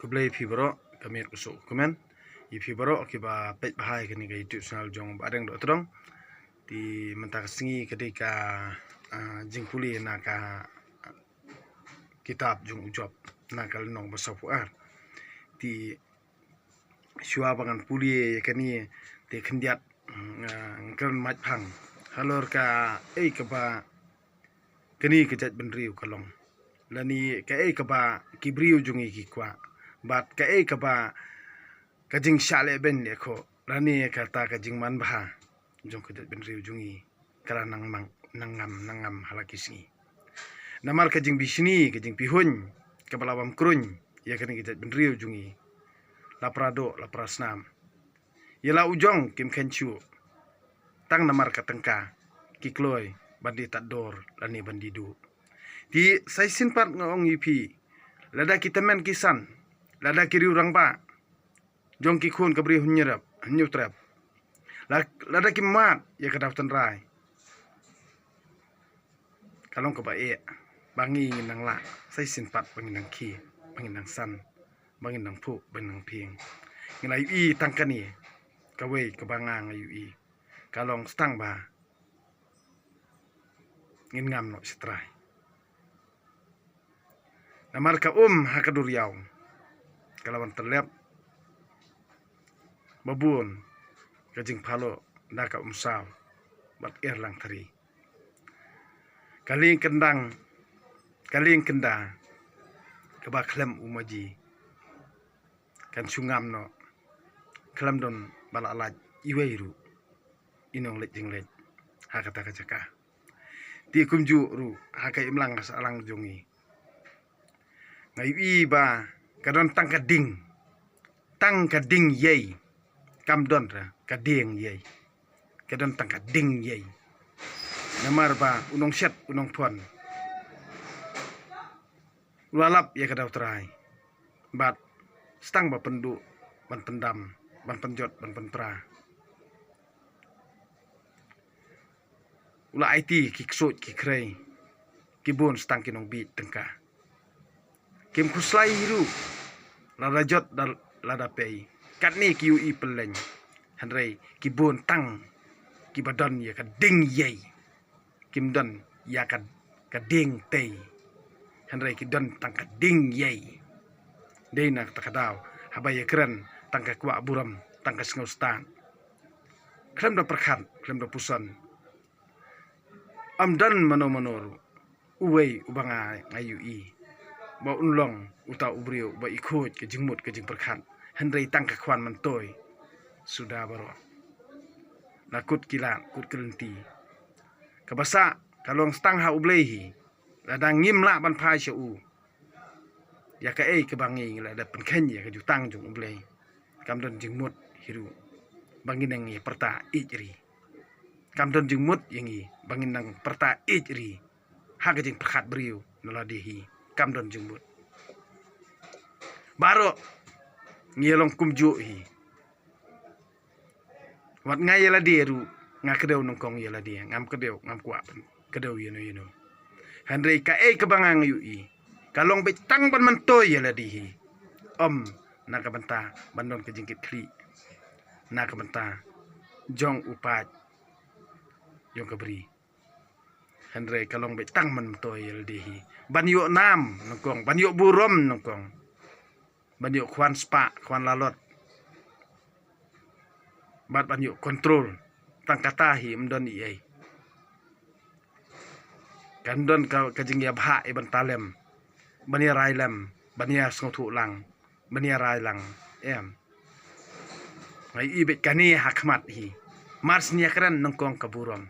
kublai fibro kami usuk komen i fibro kiba pet bahai kini ke YouTube channel jong badeng dok terong di mentak singi ketika jingkuli naka kitab jong ujob naka lenong basafuar di syua bangan puli kini di kendiat ngken mat phang halor ka keba kini kejat benriu kalong lani ka keba kibriu jungi kikwa bat ka keba kajing syale ben leko lani kata kajing man baha jong kejat benriu jungi kala nangam halakisni namal kajing bisni kajing pihun kabalawam krun ya kini kejat benriu jungi laprado laprasnam yela ujong kim kenchu tang namar katengka kikloi bandi tador lani bandidu di sai sinpat ngong ipi lada kita men kisan lada kiri urang ba jong kikun kabri hunyerap hunyutrap lada kimat ya kadaftan rai kalong kebae bangi nang la sai sinpat bangi nang ki bangi nang san bangi nang pu bangi nang ping ngai i tangkani kawai kebangang ayu i kalong stang ba ngin ngam no setrai namar ka hakadur yaw kalawan terlep babun kajing phalo naka saw bat erlang thari kaling kenda kaba khlem umaji kan sungam no khlem don bala alaj iweiru inong lejing lej hakata kajaka ti kumju ru hakai imlang alang jongi ngai ba kadon tang kading yei kam don ra kading yei kadon tang kading yei namar ba unong set unong pon ulalap ya kadau trai bat stang ba pendu ban pendam ban penjot ban pentra ula IT kiksut kikrei kibun stang kinong bit tengka kim kuslai hiru lada jot dal lada pei katni kiu i peleng hanrei kibun tang kibadon ya kading yei kim don ya kading tei hanrei kidon tang kading yei dei nak takadaw habaya keren tang ka kwa buram tang ka sngostan klem da perkhat klem da pusan amdan manoru uwei ubanga ngayu i ba unlong uta ubrio ba ikut ke jingmut ke jing perkhat hendrei tang ka khwan mantoy sudah baro nakut kila kut kelenti kabasa kalong stang ha ublehi ladang ngimla ban phai shu ya ka kebangi la da penkhen ya ka jutang jung ublei kamdon jingmut hiru bangin nang perta ijri kamdon jingmut yangi bangin nang perta ijri ha ka jing perkhat brio naladihi kamdon jingmut baro ngielong kumju hi wat ngayela deru ngakedew nongkong yela dia ngam kedew ngam kwa kedew yeno handrei ka kebangang yu i kalong betang ban mantoy yela dihi naka banta bandon ke jingkit kli naka banta jong upat jong kabri handrei kalong betang man mantoy yela dihi banyo nam nongkong banyo burom nongkong banyo khwan spa khwan lalot bat banyo kontrol tang katahi mdon iei kandon ka kajing ya bha iban talem bania railem bania sngothu lang bania railang ngai ibet kani hakmat hi mars nia kran nongkong kaburom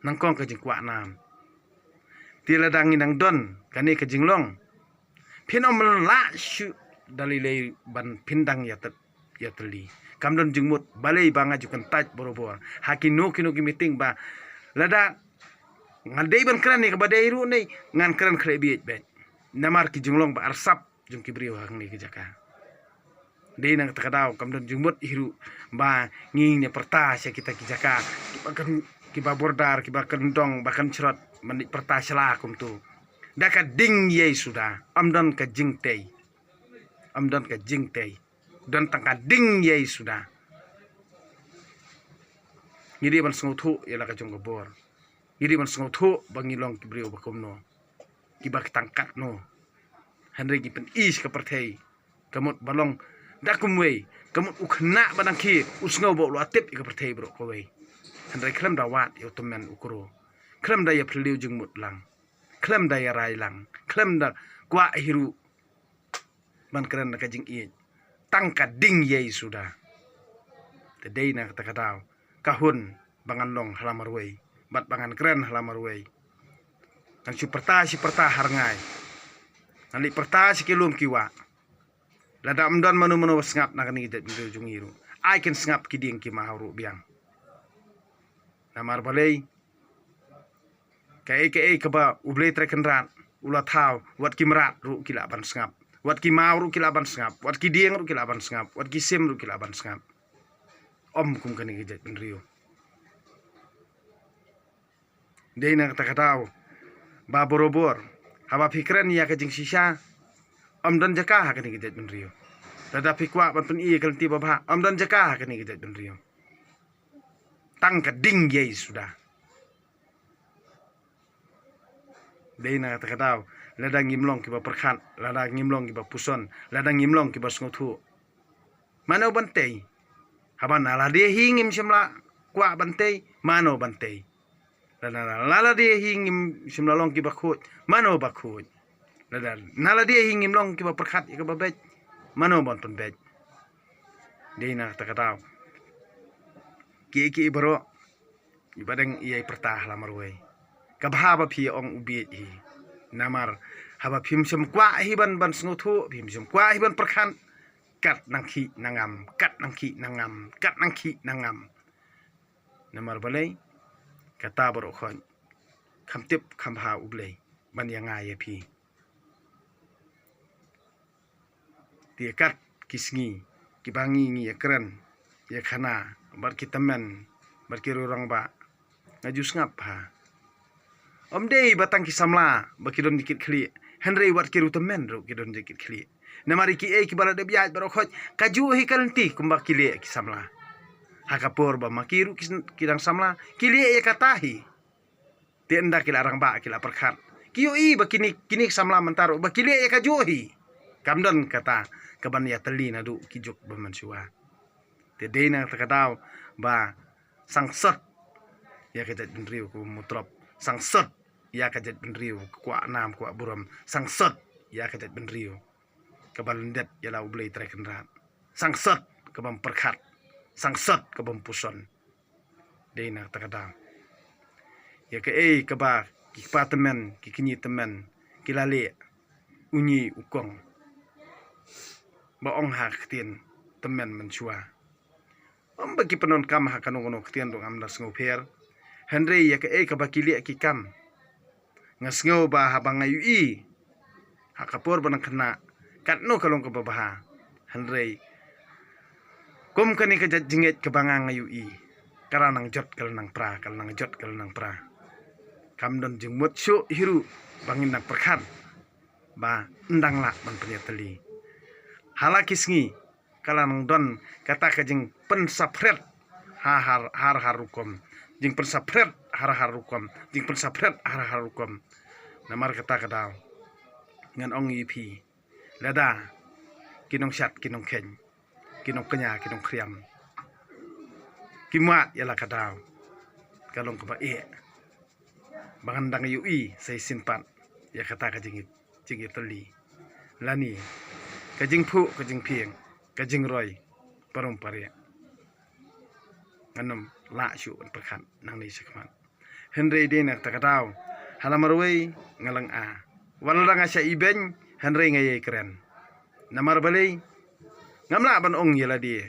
nongkong kajing kwa nam tiladang inang don kani kajing long phinom la shu dalilei ban pindang ya teli kamdon jingmut balai banga jukan taj borobor hakino kino meeting ba lada ngadei ban kran ni kabadai ru nei ngan kran khrebi bet namar ki jinglong ba arsap jung kibrio hang ni kijaka dei nang takadaw kamdon jingmut hiru ba nging ne perta sia kita kijaka kibakan kiba bordar kiba kendong bahkan cerot menik perta sela kum tu daka ding ye sudah amdon ka jingtei amdan ka jing tei dan tangka ding yai sudah ngiri ban sengothu yala ka jong bor ngiri ban sengothu bangilong kibriu bakom no kibak tangkat no Henry ki pen is ka perthei kamut balong dakumwei kamut ukhna banang khi usngau bo lo atip ka perthei bro ko wei Henry khlem da wat yo tumen ukuro khlem da ya phliu jingmut lang khlem da ya rai lang khlem da kwa hiru ban keren ka jing i tangka ding yei sudah tedei na kata kadau kahun bangan long halamarwei bat bangan keren halamarwei nang si perta harngai nali perta si kelum kiwa lada amdan manu sengap nak ni jat bidu jungiru ai ken sengap kiding ki mahuru biang namar balei kai kaba ublei trekenrat ula thau wat kimrat ru kila ban sengap wat ki mau ru kila ban sengap wat ki dieng ru kila ban sengap wat ki sim ru kila ban sengap om kum kani jat benrio deina kata katau ba borobor haba fikran ya ka jing sisa om dan jaka ha kani jat benrio dada fikwa ban pen i kalti baba om dan jaka ha kani jat benrio tang ka ding ye sudah deina kata katau ladang ngimlong kiba perkhat ladang ngimlong kiba puson ladang ngimlong kiba sngothu mano bantei haban ala dia hingim simla kwa bantei mano bantei lala dia hingim simla long kiba khut mano bakhut nala dia hingim long kiba perkhat kiba bet mano bonton bet deina takatau ki bro ibadang iyai pertah lamarwei kabhaba phi ong ubi hi namar haba phimsem kwa hiban ban sngothu phimsem kwa hiban perkhan kat nangki nangam kat nangki nangam kat nangki nangam namar balai kata bro khon khamtip khamha ublei ban yanga ye phi ti kat kisngi kibangi ngi ekran ye khana bar kitamen bar kirurang ba ngajus ngap ha omdei batang kisamla bakidon dikit khli Henry wat kiru temen ro kidon dikit khli namari ki ki bala de biat baro khoj kaju hi kalenti kumbak kile kisamla hakapor ba makiru kidang samla kile ye katahi tenda kilarang ba kila perkhat kiyo i bakini kini samla mentaro bakile ye kaju hi kamdon kata kaban ya teli nadu kijuk bamansuwa te deina takatau ba sangsat ya kejat benriu ku mutrop sangsat ya kejat benriu kwa nam kwa buram sangsat ya kejat benriu kabalendet ya lau blei trekenrat sangsat kabam perkhat sangsat kabam puson deina takatau ya ke kaba kipa temen kikini temen kilale unyi ukong baong hak tien temen mensua bagi penon kam ha kanong ktian dong amda sngoper Henry ya ke ka bakili ki kam ngasngau ba habang ayu i hakapor banang kena katno kalong ka babaha Henry kom kani ka jinget ka bangang ayu i karanang jot kalanang pra kalanang jot kalanang pra kamdon jengmut syu hiru bangin nak perkhan ba endang lak ban penyateli halakisngi kalanang don kata ka jing pensapret har harukom jing pensapret har harukom jing pensapret har harukom namar kata kadau ngan ong ipi lada kinong syat kinong ken kinong kenya kinong kriam kimat yala kadau kalong ka ba bangandang yui sai sinpat ya kata ka jing teli lani kajing pu kajing pieng kajing roy parum pare anam la syu perkhat nang ni sakman Henry dena takatau halamarwei ngalang a walrang asya iben Henry ngaye keren namar balei ngamla ban ong yela di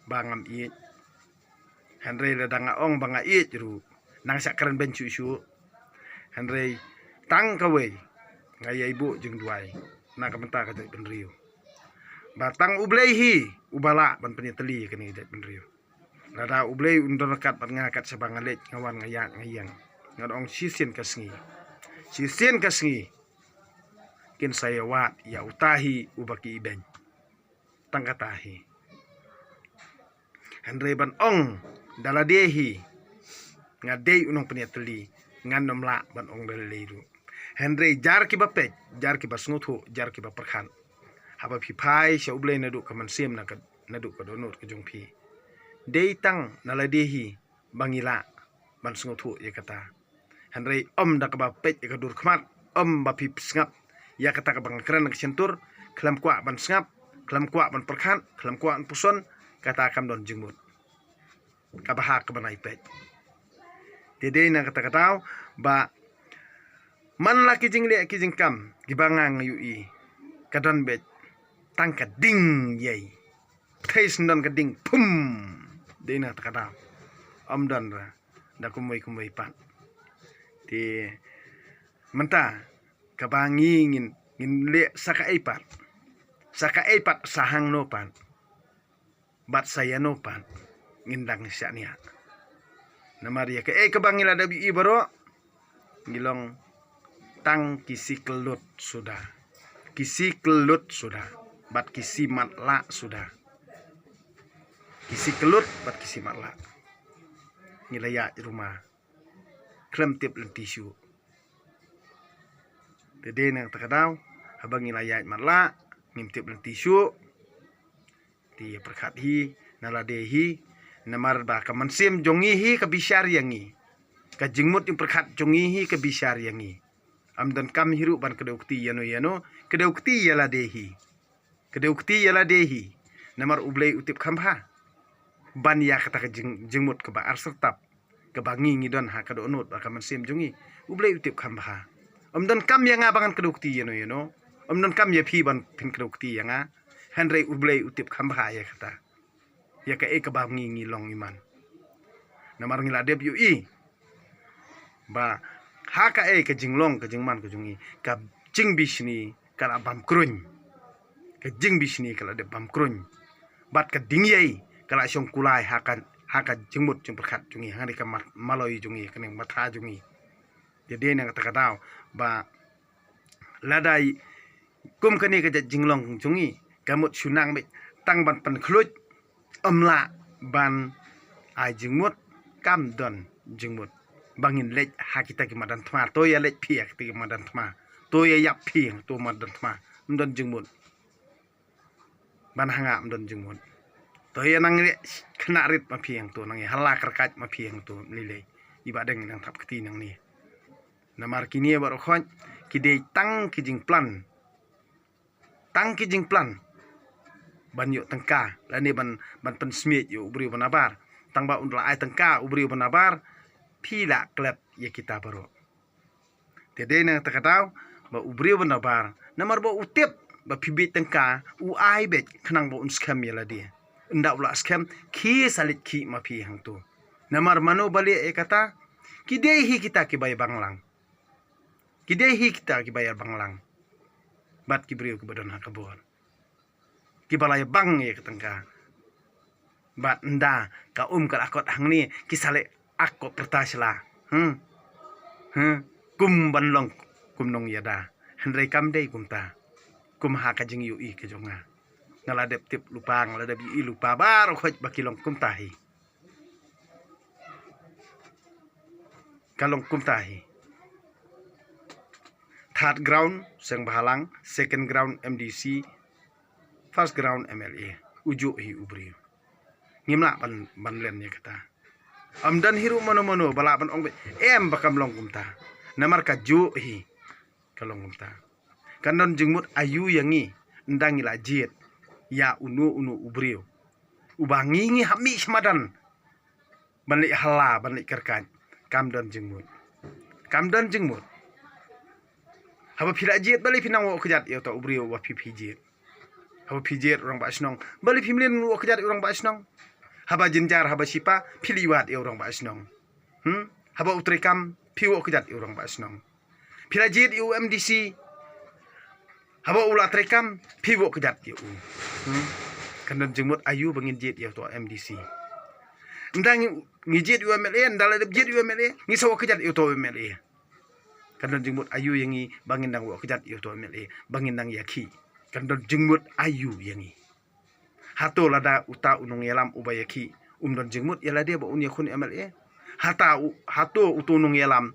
bangam i Henry ladang ong banga i ru nang sak keren ben syu Henry tang kawe ngaye ibu jeng duai nak menta ka ben riu batang ublehi ubala ban penyeteli kini jat ben riu lada ublei undon kat ban ngakat sabangalet ngawan ngayak ngayang ngadong sisien kasngi kin sayawat ya utahi ubaki ibeng tangkatahi Henry ban ong daladehi ngadei unong peniatli nganom la ban ong dalaleiru Henry jar ki bapek jar ki basnguthu jar ki baperkhan haba phi phai sha ublei nadu kaman sem na nadu ka donor ka jongphi dei tang naladehi bangila ban snguthu ya kata Henry da ka bapek ka dur khmat ba phi sngap ya kata ka bang kran ka sentur klam kwa ban sngap klam kwa ban perkhan klam kwa an puson kata kam don jingmut kabahak ka banai pek Dede na kata ba man la kijing le kijing kam gibangang yui kadon bet tangka ding yei thais ndon ka ding pum de na kata don ra da kumai pan ti menta kabangi ngin le saka eipat sahang no pan bat saya no pan ngindang syania Namaria ke kabangila da bi baro ngilong tang kisi kelut sudah bat kisi matla sudah kisi kelut bat kisi matla ngilaya rumah klem tip len tisu dede nang takadaw habang ngilaya matla ngimtip len tisu ti perkat hi naladehi namar ba ka mansim jongihi ka bisyar yangi ka jingmut yung perkhat jongihi ka bisyar yangi amdan kam hiru ban kedaukti yano kedaukti yala dehi namar ublei utip khamha ban ya kata ka jingmut ka ba arsertap ka bangi ngidon ha ka donut ba ka mansim jongi ublei utip khamha amdan kam yanga bangan kedaukti yano amdan kam ya phi ban pin kedaukti yanga Henry ublei utip khamha ya kata ya ka bangi ngilong iman namar ngila deb yu ba ha ka ka jinglong ka jingman ka jungi ka jing bisni kala bam kruny ka jing bisni kala de bam kruny bat ka dingyai kala syong kulai ha ka jingmut jing perkhat jungi hari ka maloi jungi kaneng matha jungi jadi nang kata daw ba ladai kum kani ka jinglong jungi kamut sunang be tang ban pan khluj la ban ai jingmut kam don jingmut bangin lech hakita ki madan thma to ya lech phi ki madan thma to ya yap phi to madan thma don jingmut ban hanga don jingmut to ya nang le khna rit ma phi to nang hala karkat ma phi to lile ibadeng nang thap kti nang ni namar kini bar khon ki de tang ki jing plan ban yuk tengka lani ban pen smit yuk ubri banabar tang ba undla ai tengka ubri banabar pila klep ya kita baro tede na takataw ba ubri banabar namar ba utip ba pibit tengka u ai bet khnang ba un scam ya ladi nda ula scam ki salit ki ma pi hang tu namar mano bali e kata kidehi kita ki bay banglang bat ki brio ki badan hakabon kibalay bang ye ketengka bat nda ka ka akot hang ni kisale akot pertasla kum banlong kum nong yada Henry kam dei kumta kum ha ka jing yu i ke jonga ngaladep tip lupa ngaladep i lupa bar khoj bakilong kum tahi kalong kum tahi third ground seng bahalang second ground MDC first ground MLA ujuk hi ubri ngimla ban len ya kata amdan hiru mono bala ban ong bakam long kumta namar ka ju hi kalong kumta kanon jingmut ayu yangi ndang ila jiet ya unu ubri ubangi ngi hami semadan banli hala banli kerkan kamdon jingmut haba phila jiet bali phinang wo kejat ya to ubri wa phi jiet haba pijet orang ba snong bali pimlin wo kejat orang ba snong haba jinjar haba sipa piliwat orang ba snong haba utrekam piwo kejat orang ba snong pilajit UMDC haba ula trekam piwo kejat yu kanan jengmut ayu bangin jet ya to MDC ndang ngijit UMLA ndala de jet UMLA ngisaw kejat yu to UMLA Kandon jengmut ayu yangi bangin dang wo kejat yo to MLA bangin dang yaki. Kandon jengmut ayu yangi. Hato lada uta unong yalam ubayaki don jengmut yala dia ba un yakun MLA. Hato utunong yalam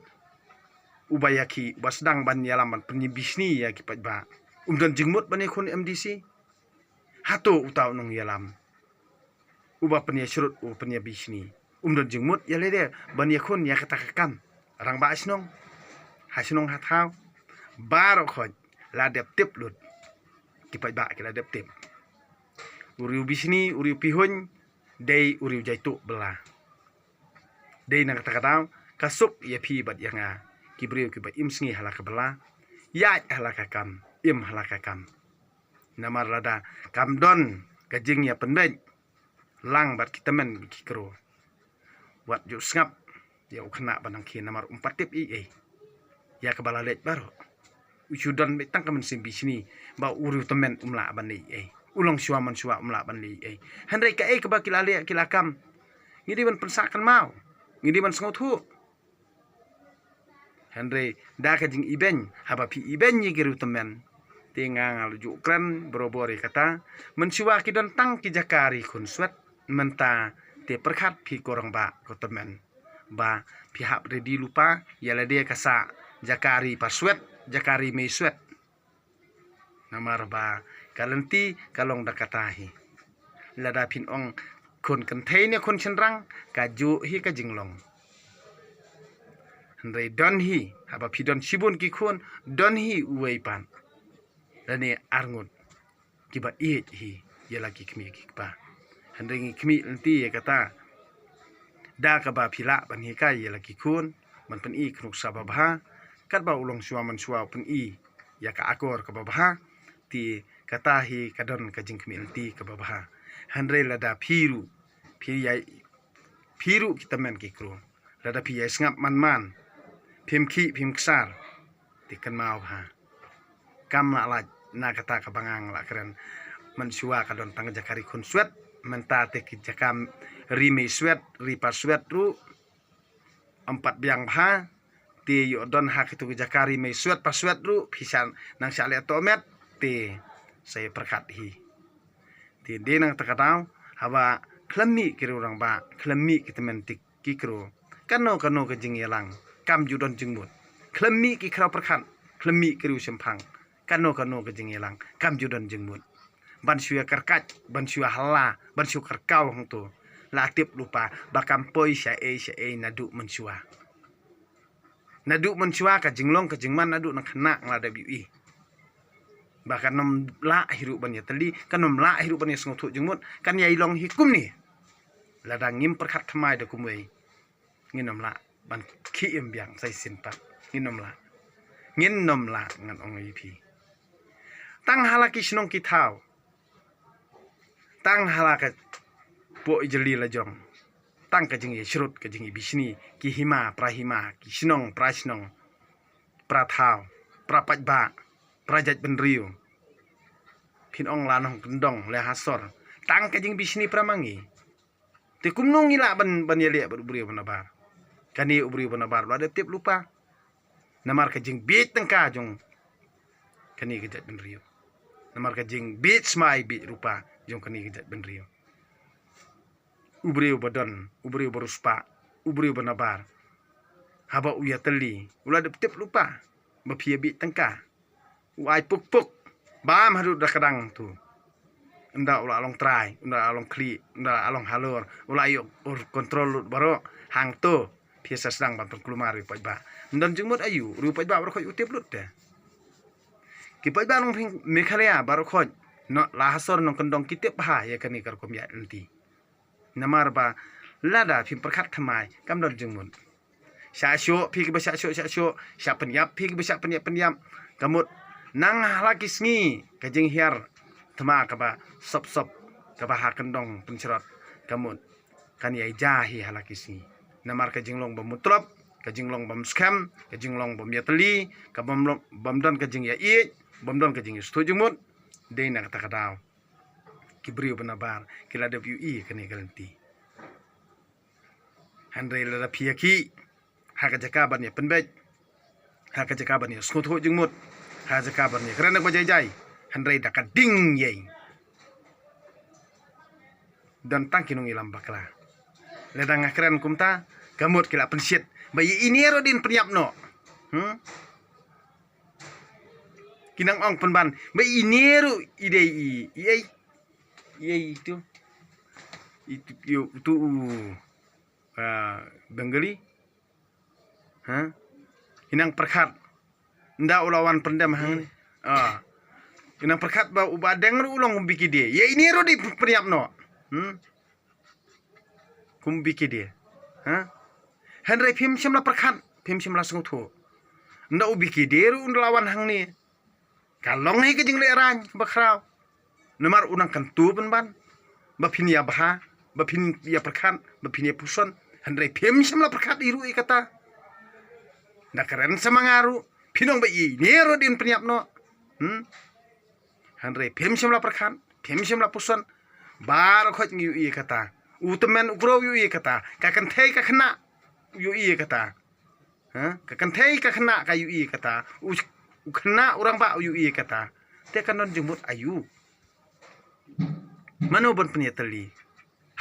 ubayaki basdang ban yalam ban penibisni ya kipat ba. Don jengmut ban yakun MDC. Hato uta unong yalam uba penia syurut penia bisni don jengmut yala dia ban yakun ya katakakam rang ba asnong hasnong hatau baro khoj la dep tip lut kipat ba kila dep tip uriu bisni uriu pihun dei uriu jaitu bela dei nang katakatau kasuk ya pi bat yanga kibriu kibat imsngi halaka bela ya halaka kam im halaka kam namar lada kam don kajing ya penbej lang bat kitamen kikro wat ju ngap ya ukna banang ki namar 4 tip ya kebala let baro usudan betang kamen simbi sini ba uru temen umla bani ulong syua man syua umla bani handai ka keba kilale kilakam ngidi ban pensakan mau ngidi ban sengotu handai da ka jing iben haba pi iben ni geru temen tingang aluju kran borobori kata mensyua kidan tang ki jakari kun swet menta te perkhat pi korang ba ko temen ba pihak ready lupa yala dia kasa jakari paswet jakari me swet namar ba kalenti kalong dakatahi lada pin ong kon kentei ne kon chenrang kaju hi ka jinglong ndai don hi haba pi don sibun ki khon don hi uwei pan dani arngut kiba hi yala ki kmi ki ba handai kmi nanti ya kata da ka ba phila ban hi kai yala ki khun man pen khnuk sababha kat ba ulong syua man syua pen ya ka akor ka babha ti kata hi kadon ka jing kmi nanti ka babha handai lada phiru kita men ki kro lada pi ya ngap man phim ksar ti kan mau ha kam la na kata ka bangang la keren man syua kadon tang jakari khun swet menta te ki jakam rime swet ripa swet ru 4 biang bha te yo don hak itu jakari me swet pa swet ru pisan nang sale tomet te saya perkat hi te de nang takatau haba klemi kiru rang ba klemi kitemen tik kikro kano ke jing yelang kam judon jingmut klemi ki krau perkat klemi kiru sempang kano ke jing yelang kam judon jingmut ban syua karkat ban syua hala ban syua karkau hong tu latip lupa bakam poi sya nadu mensua ka jinglong ka jingman nadu nak kena nglada biui bahkan nom la hiru ban ya teli kan nom la hiru ban ya sengotu jingmut kan yai long hikum ni lada ngim perkat khamai de kumwei nginom la ban ki im biang sai sinpat nginom la ngan ong ipi tang halaki snong ki thau tang halaka po ijeli lajong tang ka jingi shrut ka jingi bisni ki hima prahima ki snong prasnong prathau prapajba prajat benriu phin ong lanong kendong le hasor tang ka jing bisni pramangi te kumnong ila ban yele buri banabar kani ubri banabar ada tip lupa namar ka jing bit tengka jong kani kejat benriu namar ka jing bit smai bit rupa jong kani kejat benriu ubriu badon ubriu baruspa ubriu banabar haba uya teli ula de tip lupa bapia bit tengka uai puk bam haru dakadang tu unda ula along try unda along kli unda along halor ula ayo kontrol baro hang tu biasa sedang bantu kelumar pai ba ndon jengmut ayu ru pai ba baro khoi utip lut de ki pai ba long mekhalea baro khoi no la hasor nong kendong kitip ha ya kani kar kom ya nanti namar ba lada phim perkhat khamai kam don jengmut syasyo pi ke syasyo sya penyap pi ke sya penyap kamut nang halaki sngi kajing hiar thma ka ba sop ka ba ha kendong pencerot kamut kan yai jahi halaki sngi namar ka jinglong bamutrop ka jinglong bam scam ka jinglong bam yatli ka bam don ka jing ya i bam don ka jing stu jumut de na kata kadaw kibriu benabar kila WE kani galanti handre la piaki haka jakaban ya penbej ha ka jaka ban ni skotho jingmut ha jaka ban ni kerana ko jai handrai da ka ding ye dan tang kinung ilam bakla ledang akran kumta gamut kila pensiat bayi ini rodin penyap no kinang ong penban bayi ini ru ide itu itu Bengali inang perkat nda ulawan pendam hang inang perkat ba ubadeng ru ulong biki dia ya ini ro di priap no kum biki dia handrai phim simla perkat phim simla sungtho nda ubiki dia ru ulawan hang ni kalong hai ke jing le ran bakrau nomor unang kentu penban ba phin ya bah ba phin ya perkat ba phin ya puson handrai phim simla perkat iru kata nda keren semangaru pinong ba i nero din priap no handrai phim simla perkat phim simla puson bar khoj ngi i kata utemen ukro yu i kata ka kan thei ka khna yu i kata ka kan thei ka khna ka yu i kata khna urang ba yu i kata te kanon jumut ayu mano bon punya teli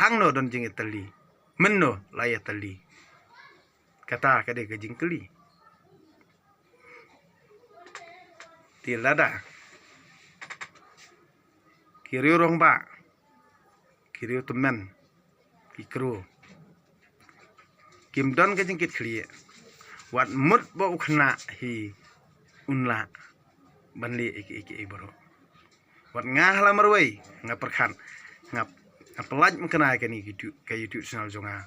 hang no don jing teli menno laya teli kata kade ke jing teli tilada kiri rong ba kiri temen kikru kim don ke jingkit khli wat mut bo khna hi unla banli iki bro wat ngah la marwai ngaperkhan ngap apelaj mkena ke ni YouTube channel jonga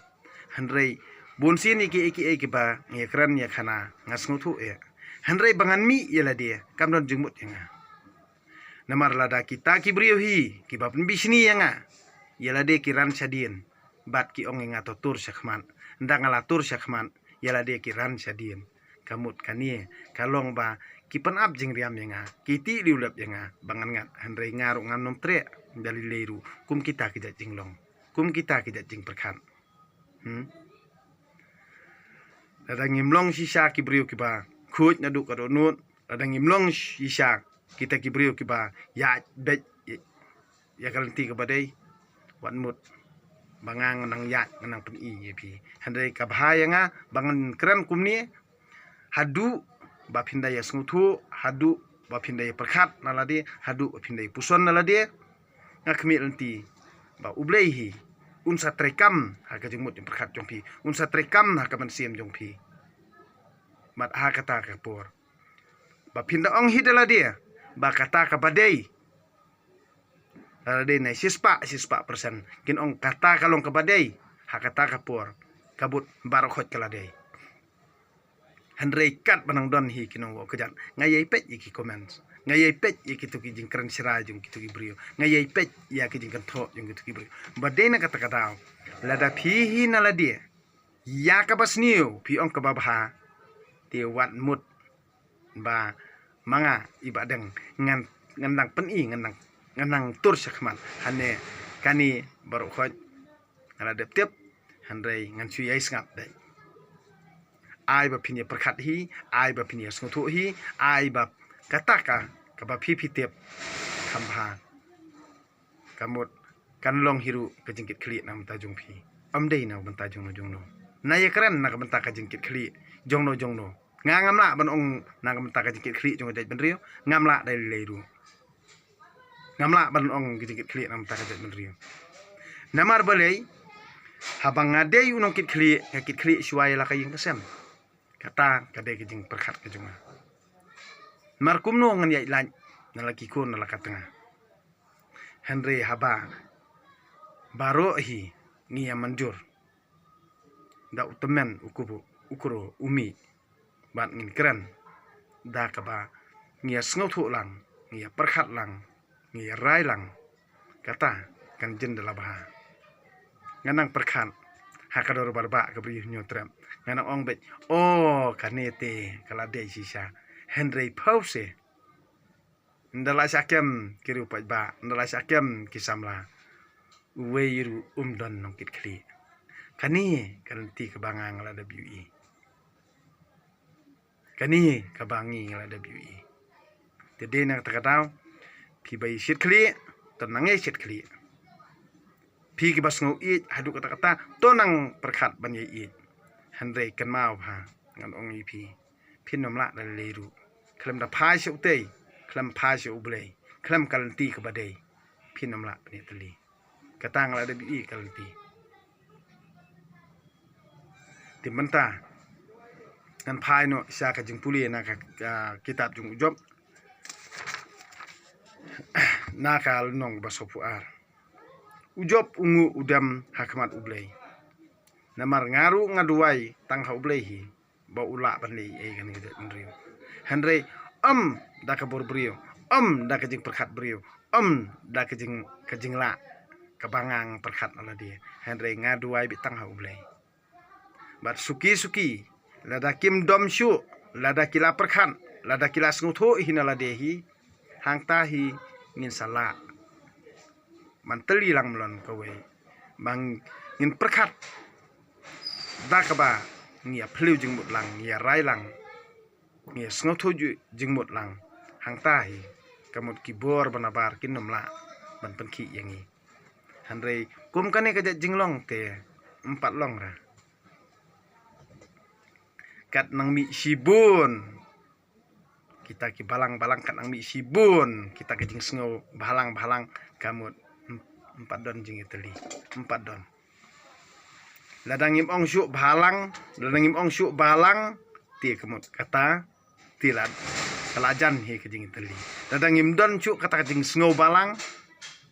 handrai bonsin iki ba ngekran ya khana ngasnguthu handrai bangan mi yela dia kamdon jengmut yanga namar lada kita ki briohi ki bapun bisni yanga yela de kiran sadien bat ki ong nga tur sakhman ndang ala tur sakhman yela de kiran sadien kamut kanie kalong ba ki pen ap jing riam yanga kiti liulap yanga bangan ngat handrai ngaru nganom tre dali leiru kum kita ki jinglong kum kita ki jing perkhan lada ngimlong sisa ki brio ki ba khuj na du ka donut ada ngimlong sisa kita ki brio ki ba ya bet ya kalanti ka badai wan mut bangang nang ya nang pen i pi handai ka bahaya nga bangan kran kumni hadu ba phindai snguthu hadu ba phindai perkhat nalade hadu ba phindai puson nalade ngakmi lanti ba ubleihi unsa trekam ha ka jingmut perkhat jongpi unsa trekam ha ka man siem jongpi mat ha kata ka por ba phinda ong hidala dia ba kata ka badai de na sispa persen kin ong kata kalong ka badai ha kata ka por kabut barakhot kala dei handrai kat banang don hi kinong wo kejan ngayai pet iki comments ngayai pet iki tu ki jingkran sira jung ki tu ki brio ngayai pet ya ki jingkan tho jung ki tu ki brio badai na kata kata lada phi hi na la dia ya ka basniu phi ong ka babha te wat mut ba manga ibadeng ngan pen i ngan tur sakhman hane kani baru khoj ala dep tep handrai ngan su yai ngap dai ai ba phinia perkhat hi ai ba phinia snguthu hi ai ba kataka ka ba phi tep khamha kamut kanlong hiru ka jingkit khli nam ta jung phi amdei na ban ta jung no na ye kran na ka ban ta ka jingkit khli jong no ngamla ban ong na ka ban ta ka jingkit khli jong dai ban rio ngamla dai leiru ngamla ban ong jingkit khli nam ta ka dai ban rio namar balei habang ngade unong kit khli suai la ka ying kesem kata kade kijing perkhat ke junga markum no ngan yai lan nalaki ko nalaka tengah Henry haba baro hi ngia manjur da utemen ukuro umi ban ngin keren da kaba ngia snothu lang ngia perkhat lang ngia rai lang kata kan jendela baha nganang perkhat hakador barba kabri nyotrem ngana ong bet kanete kala de sisa Henry pause ndala sakem kiru ba ndala sakem kisamla weiru don nongkit kli kani kanti kebangang la WE kani kabangi la da biwi tede nak takatau pi bai shit kli tenange shit kli pi ki bas ngau i hadu kata tonang perkhat ban ye i handre kan mau ha ngan ong i pi nom la da leru klem da phai shu te klem phai shu ble klem kalanti ka badai pi nom la ni teli katang la da bi kalanti ti menta kan phai no sya ka jing puli na ka kitab jung job na ka nong basopu ar ujob ungu udam hakmat ublei namar ngaru ngaduai tang ha ublei hi ba ula banli e kan gede nrio handre da ka bor brio da ka jing perkhat brio da ka jing la ka bangang perkhat ala dia handre ngaduai bi tang ha ublei bat suki lada kim dom shu lada kila perkhat lada kila snutho hinala dehi hangta hi ngin sala manteli lang melon kawe bang ngin perkhat da ka ba ngia phliu jing mut lang ngia rai lang ngia snutho jing mut lang hangta hi kamut kibor banabar kinom la ban penki yangi handre kum kane ka jinglong te 4 long ra kat nang mi sibun kita ki balang kat nang mi sibun kita ke jing sngo balang kamut 4 don jing iteli 4 don ladangim ong syuk balang ti kamut kata tilad kalajan he ke jing iteli ladangim don syuk kata ke jing sngo balang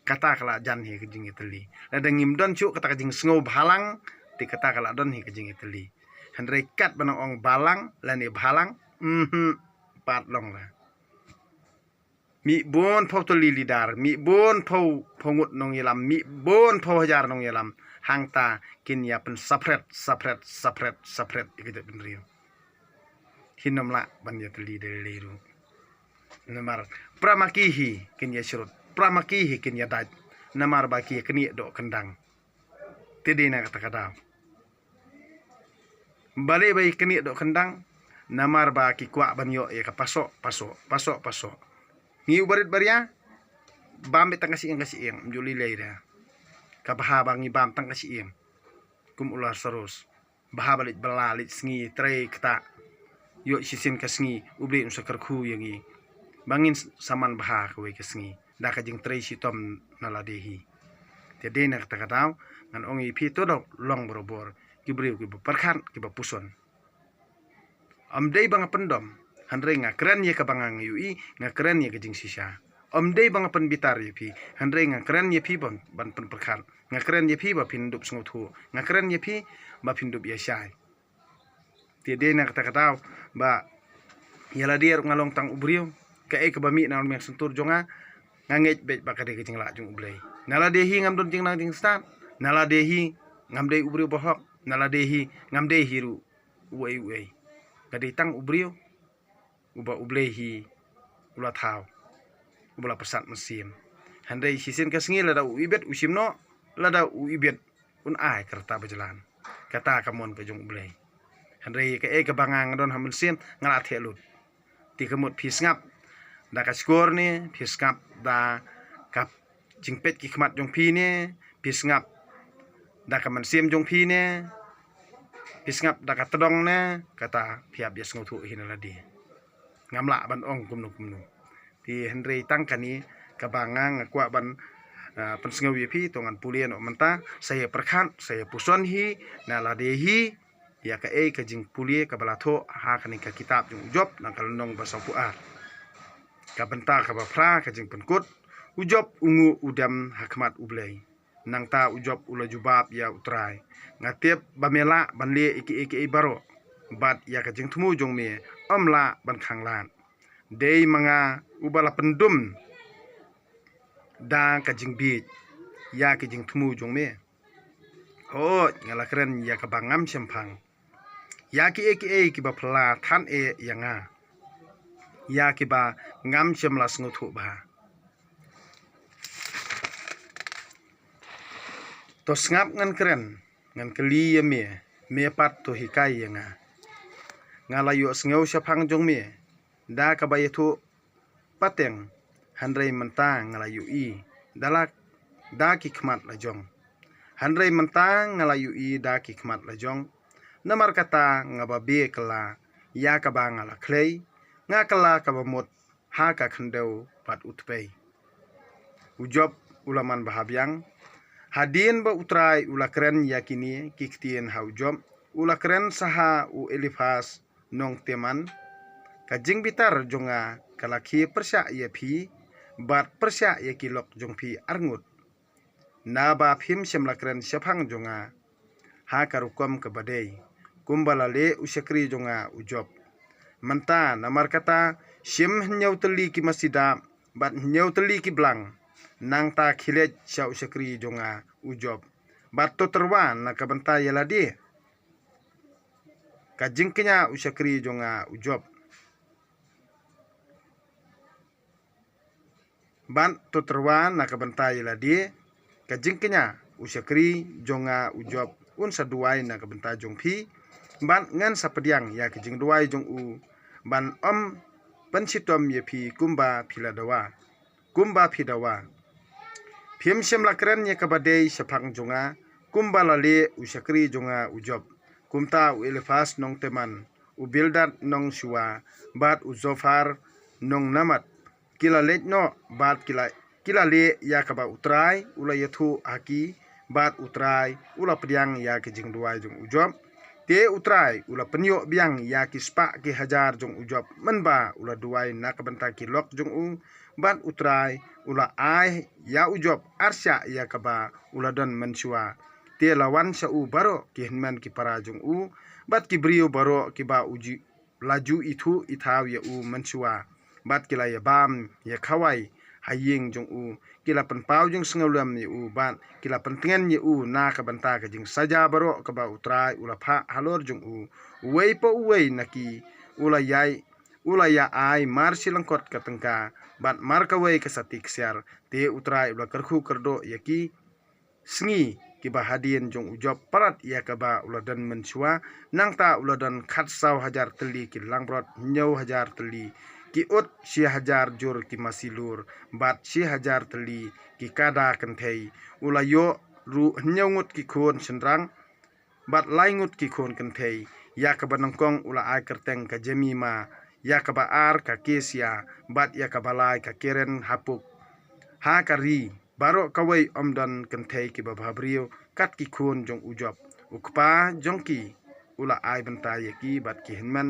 kata kalajan he ke jing iteli ladangim don syuk kata ke jing sngo balang ti kata kaladon he ke jing iteli handre kat banang ong balang lani balang 4 long la mi bon phau to lidar mi bon phau ngut nong yalam mi bon phau hajar nong yalam hangta kin ya pen sapret ikit benrio hinom la ban ya teli de leru namar pramakihi kin ya surut pramakihi kin ya daj namar baki keni do kendang tidina kata bale bai keni do kendang namar ba ki kwa banyo ya ka pasok ngi ubarit baria bam betang kasi yang mjuli leira ka baha bangi bam tang kasi yang kum ular sarus baha balit balalit sngi tre kta yo sisin kasngi ubli unsakar khu yangi bangin saman baha ka we kasngi da ka jing tre sitom naladehi te dena kata kataw ngan ongi pi to do long borobor kibriu ki perkhan ki puson amdei bang pendom handre ngakren ye ka bangang yui ngakren ye ka jing sisa amdei bang pen bitar ye pi handre ngakren ye pi ban pen perkhan ngakren ye pi ba pindup sngotu ngakren ye pi ba pindup ye syai ti de na kata kataw ba yala dia ngalong tang ubriu ka e ka bami na mek sentur jonga ngangej bet ba ka de jing la jung ublei nala dehi ngam don jing nang jing stan nala dehi ngam dei ubriu bohok nala dehi ngam dei hiru uai gadi tang ubriu uba ublehi ula thau ubla persat mesim handai sisin kasngi lada uibet usimno lada uibet un ai kerta berjalan kata kamon ke jong ublei handai ke ke bangang don hamun sim ngala thelut ti kemut pisngap da ka skor ni pisngap da kap jingpet ki khmat jong pi ne pisngap da ka man sim jong pi ne pisngap da ka tedong ne kata piap bias ngotu hinaladi ngamla ban ong kumnu ti Henry tangkani kabangang kwa ban pensengau yepi tongan pulian o menta saya perkhan saya puson hi naladehi ya ka e ka jing pulie ka balatho ha kani ka kitab jung job nang kalnong basa puar ka benta ka bafra ka jing penkut ujob ungu udam hakmat ublei nang ta ujob ula jubab ya utrai ngatep bamela banle iki baro bat ya ka jing thumu jong me amla ban khanglan dei manga ubala pendum da ka jing bi ya ka jing thumu jong me ho ngala keren ya ka bangam sempang ya ki ki ba phla than e yanga ya ki ba ngam semla sngu ba to ngap ngan keren ngan keli ya me pat to hikai yanga ngalayu sngeu syapang jongme da kabayetu pateng handrai mentang ngalayu i dalak da ki khmat lajong handrai mentang ngalayu i da ki khmat lajong namar kata ngababe kala ya kaba ngala klei ngakala kabamut ha ka khendeu pat utpei ujob ulaman bahabyang hadien ba utrai ulakren yakini kiktien haujom ulakren saha u elifas nong teman kajing bitar jonga kalaki persya ye phi bat persya ye kilok jong phi arngut na ba phim semlakren syapang jonga ha karukom kabadei kumbalale usyakri jonga ujob manta namar kata sim nyau teli ki masida bat nyau teli ki blang nang ta khilet sya usyakri jonga ujob bat to terwan na kabanta yaladi kajing kenya usyakri jonga ujob ban to terwan na kabanta yaladi kajing kenya usyakri jonga ujob un saduai na kabanta jong phi ban ngan sapadiang ya kajing duai jong u ban panchitom ye phi kumba philadawa kumba phidawa phim semlakren ye kabadei syapang jonga kumba lale usyakri jonga ujob kumta u elefas nong teman u bildat nong shua bat u zofar nong namat kila letno bat kila le ya kaba utrai ula yathu haki bat utrai ula pediang ya kejing duai jong ujob te utrai ula penyo biang ya kispa ki hajar jong ujob menba ula duai nak benta ki lok jong u ban utrai ula ai ya ujob arsya ya kaba ula don mensua te lawan sa u baro ki hinman ki para jong u bat ki brio baro ki ba uji laju itu itaw ya u mensua bat kila ya bam ya khawai haying jong u kila penpau jong sengaulam ye u ban kila pentengen ye u na ka banta ka jing saja baro ka ba utrai ula pha halor jong u wei po wei naki ula ya ai mar silangkot ka tengka ban mar ka wei ka satik siar te utrai ula kerkhu kerdo yaki sngi ki ba hadien jong ujob parat ya ka ba ula dan mensua nang ta ula dan khat saw hajar teli ki langbrot nyau hajar teli ki ut si hajar jur ki masilur bat si hajar teli ki kada kenthei ulayo ru nyaungut ki khon senrang bat laingut ki khon kenthei ya ka banangkong ula ai kerteng ka jemima ya ka ba ar ka kesia bat ya ka balai ka keren hapuk ha kari baro kawai omdan kenthei ki babhabrio kat ki khon jong ujob ukpa jongki ula ai benta yeki bat ki hinman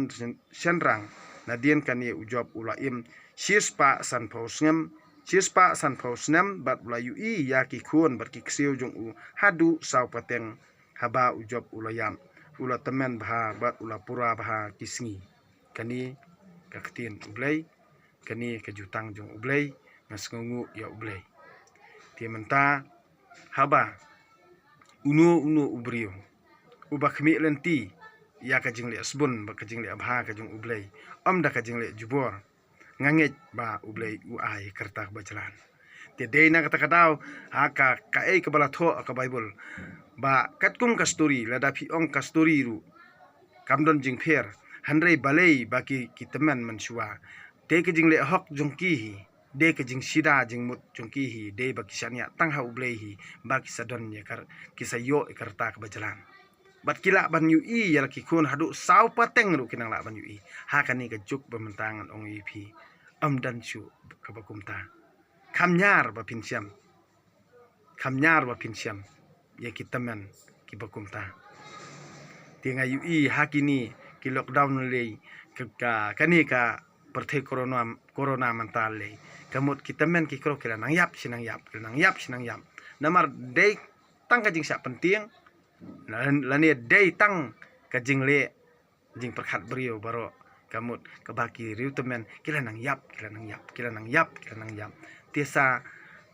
senrang nadien kan ye ujob ula im sispa san pausngem bat ula yu i ya ki khun bar ki kseu jong u hadu saw pateng haba ujob ula yam ula temen bha bat ula pura bha kisngi kani kaktin ublei kani kejutang jong ublei ngasngungu ya ublei tiementa haba unu ubrio uba khmi lenti ya ka jingle asbun ba ka jingle abha ka jung ublei da ka jingle jubor nganget ba ublei u ai kertak ba jalan te dei na kata kadau ha ka ei ka bala tho ka bible ba katkum ka story lada phi ong ka story ru kamdon jing pher handrei balei ba ki teman mansua te ka jingle hok jong ki hi de ka jing sida jing mut jong ki hi de ba kisania tang ha ublei hi ba ki sadon ya kar kisayo kertak ba jalan bat kila ban yu i yal ki khun hadu saw pateng ru kinang la ban yu i ha kani ka juk bementangan ong i phi dan chu ka bakumta khamnyar ba pinsiam ya ki taman ki bakumta tinga yu i ha kini ki lockdown le ka kani ka perthai corona mental le kamut ki taman ki kro kila nang yap sinang yap namar dei tang ka jing sa penting lani dei tang ka jingle jing perkhat brio baro kamut kabaki riu temen kila nang yap tiasa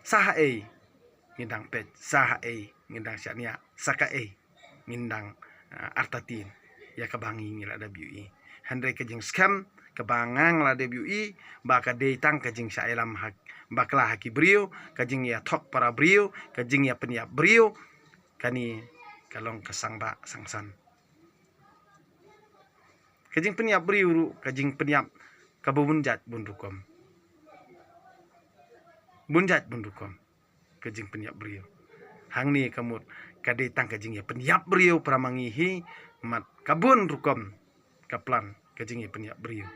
saha ei ngindang pet saha ei ngindang syania saka ei ngindang artatin ya kabangi ngila WI handai ka jing scam kabangang la WI ba ka dei tang ka jing sa elam hak bakla haki brio ka jing ya thok para brio ka jing ya peniap brio kani kalong kasangba sangsan kajing peniap beriu kajing peniap kabubunjat bundukom bunjat bundukom kajing peniap beriu hang ni kamut kade tang kajing ya peniap beriu pramangihi mat kabun rukom kaplan kajing ya peniap beriu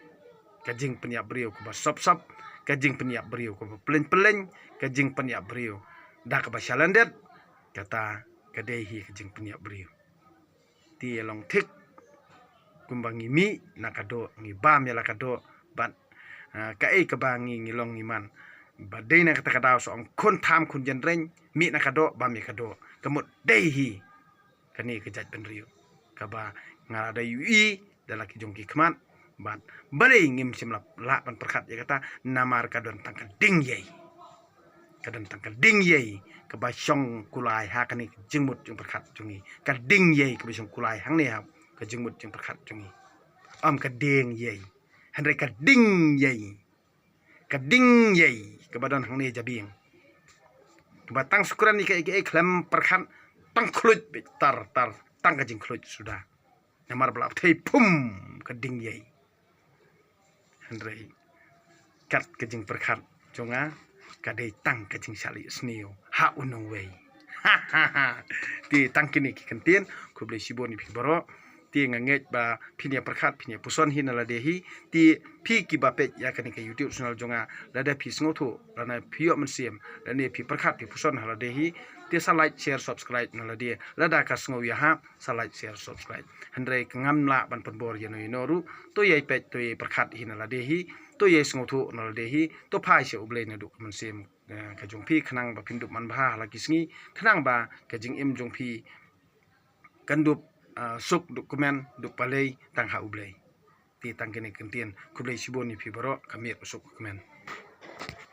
kajing peniap beriu ko sop kajing peniap beriu ko peleng kajing peniap beriu dak ba shalandet kata kadehi kajing peniap beriu ti long tik kumbangi mi nakado ngi bam ya lakado bat kai kabangi ngilong ngiman badai na kata kata so kon tham kun jenreng mi nakado bam ya kado kamut dehi kani kejat penriu kaba ngada yui dalaki jongki kemat bat bale ngim simlap la pan perkat ya kata namar kadon tangkal ding yei kadon tangkal ding yei kaba syong kulai ha kani jingmut jong perkat jongi kading yei kaba syong kulai hang ne ha ka jingmut jong perkat jongi am kading yei handai kading yei kabadon hang ne jabing kaba tang syukuran ni ka klem perkat tang kluj tar tang ka jing kluj sudah namar belap thei pum kading yei handai kat kajing perkat jonga kadai tang kajing sali sneo ha unong wei ti tang kini kentien ku blei siboni pi boro ti nganget ba pinia perkat pinia puson hinala dehi ti pi ki bape ya kani ke YouTube channel jonga lada pi sngoto lana piyo mensiem lani pi perkat pi puson hala dehi ti sa like share subscribe nala de lada ka sngo ya ha sa like share subscribe handrai kangam la ban penbor yano inoru to yai pet to yai perkat hinala dehi to yai sngoto nala dehi to phai se ublei na duk mensiem ka jong pi khnang ba pindup man bha la kisngi khnang ba ka jing im jong pi kandup suk dokumen duk palei tang ha ublei ti tang kene kentien kublei siboni pi baro kamir usuk dokumen